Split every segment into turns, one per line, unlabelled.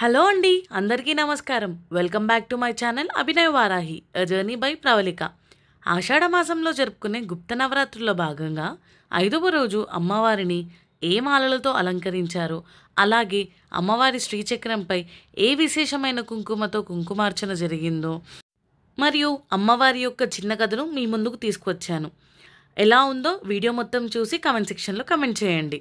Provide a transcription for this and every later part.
Hello అండి, అందరికీ నమస్కారం. Welcome back to my channel Abhinaya Varahi a journey by Pravalika. ఆషాఢ మాసంలో జరుపుకునే గుప్త నవరాత్రుల్లో భాగంగా 5వ రోజు అమ్మవారిని ఏ మాలలతో అలంకరించారు, అలాగే అమ్మవారి శ్రీచక్రంపై ఏ విశేషమైన కుంకుమతో కుంకుమార్చన జరిగిందో మరియు అమ్మవారి యొక్క చిన్న కథను మీ ముందుకు తీసుకువచ్చాను. ఎలా ఉందో వీడియో మొత్తం చూసి కామెంట్ సెక్షన్లో కామెంట్ చేయండి.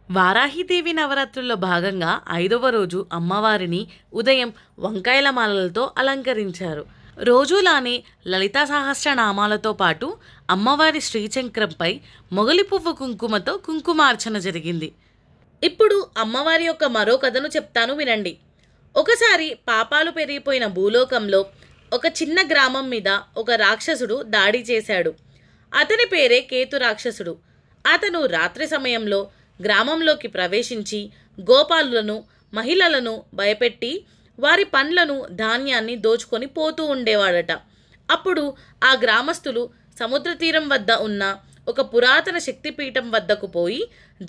వారాహిదేవి నవరాత్రుల్లో భాగంగా 5వ రోజు అమ్మవారిని ఉదయం వంకాయల మాలలతో అలంకరించారు. రోజులానే లలితా సహస్రనామాలతో పాటు అమ్మవారి శ్రీచక్రంపై మొగలి పువ్వు కుంకుమతో కుంకుమార్చన జరిగింది. ఇప్పుడు అమ్మవారి యొక్క మరో కథను చెప్తాను, వినండి. ఒకసారి పాపాలు పెరిగిపోయిన భూలోకంలో ఒక చిన్న గ్రామం మీద ఒక రాక్షసుడు దాడి చేశాడు. అతని పేరే కేతు రాక్షసుడు. అతను రాత్రి సమయంలో గ్రామంలోకి ప్రవేశించి గోపాలులను, మహిళలను భయపెట్టి వారి పండ్లను, ధాన్యాన్ని దోచుకొని పోతూ ఉండేవాడట. అప్పుడు ఆ గ్రామస్తులు సముద్ర తీరం వద్ద ఉన్న ఒక పురాతన శక్తిపీఠం వద్దకు పోయి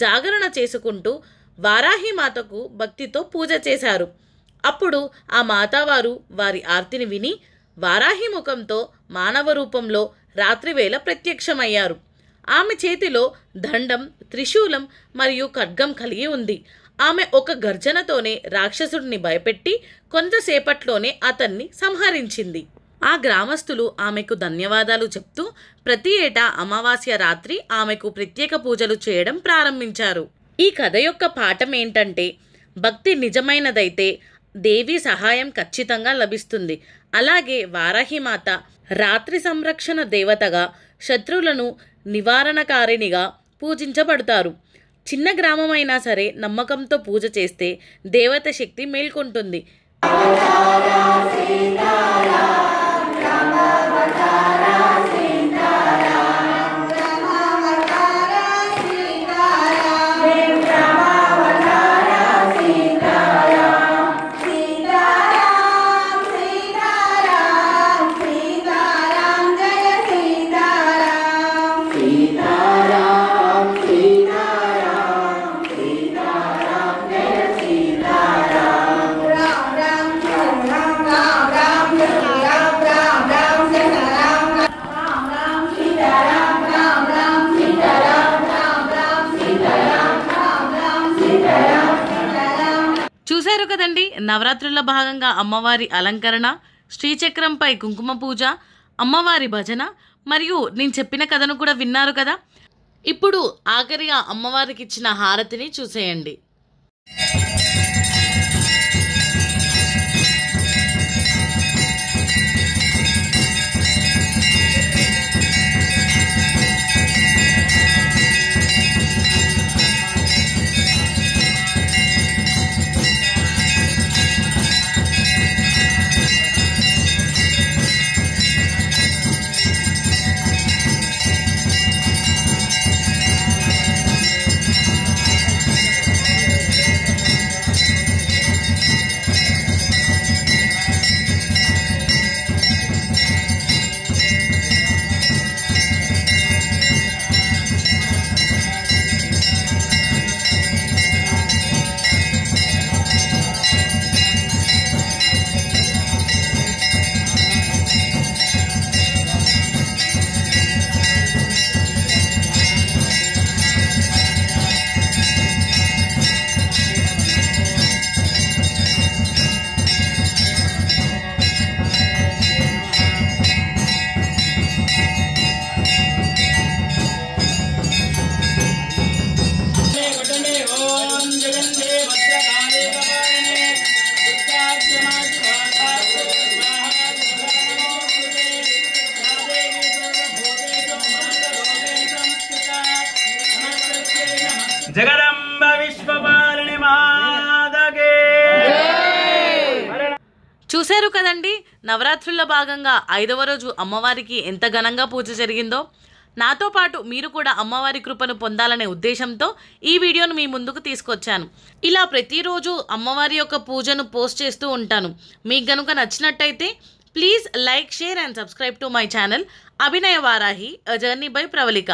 జాగరణ చేసుకుంటూ వారాహి మాతకు భక్తితో పూజ చేశారు. అప్పుడు ఆ మాతావారు వారి ఆర్తిని విని వారాహి ముఖంతో మానవ రూపంలో రాత్రివేళ ప్రత్యక్షమయ్యారు. ఆమె చేతిలో దండం, త్రిశూలం మరియు ఖడ్గం కలిగి ఉంది. ఆమె ఒక గర్జనతోనే రాక్షసుడిని భయపెట్టి కొంతసేపట్లోనే అతన్ని సంహరించింది. ఆ గ్రామస్తులు ఆమెకు ధన్యవాదాలు చెప్తూ ప్రతి ఏటా అమావాస్య రాత్రి ఆమెకు ప్రత్యేక పూజలు చేయడం ప్రారంభించారు. ఈ కథ యొక్క పాఠం ఏంటంటే, భక్తి నిజమైనదైతే దేవి సహాయం ఖచ్చితంగా లభిస్తుంది. అలాగే వారాహిమాత రాత్రి సంరక్షణ దేవతగా, శత్రువులను నివారణకారిణిగా పూజించబడతారు. చిన్న గ్రామమైనా సరే నమ్మకంతో పూజ చేస్తే దేవత శక్తి మేల్కొంటుంది. చూశారు కదండి, నవరాత్రుల భాగంగా అమ్మవారి అలంకరణ, శ్రీచక్రంపై కుంకుమ పూజ, అమ్మవారి భజన మరియు నేను చెప్పిన కథను కూడా విన్నారు కదా. ఇప్పుడు ఆఖరిగా అమ్మవారికి ఇచ్చిన హారతిని చూసేయండి.
జగదంబ విశ్వపాలిని మాతకే.
చూశారు కదండి, నవరాత్రుల్లో భాగంగా 5వ రోజు అమ్మవారికి ఎంత ఘనంగా పూజ జరిగిందో. నాతో పాటు మీరు కూడా అమ్మవారి కృపను పొందాలనే ఉద్దేశంతో ఈ వీడియోను మీ ముందుకు తీసుకొచ్చాను. ఇలా ప్రతిరోజు అమ్మవారి యొక్క పూజను పోస్ట్ చేస్తూ ఉంటాను. మీకు కనుక నచ్చినట్టయితే please like, share and subscribe to my channel Abhinaya Varahi a journey by Pravalika.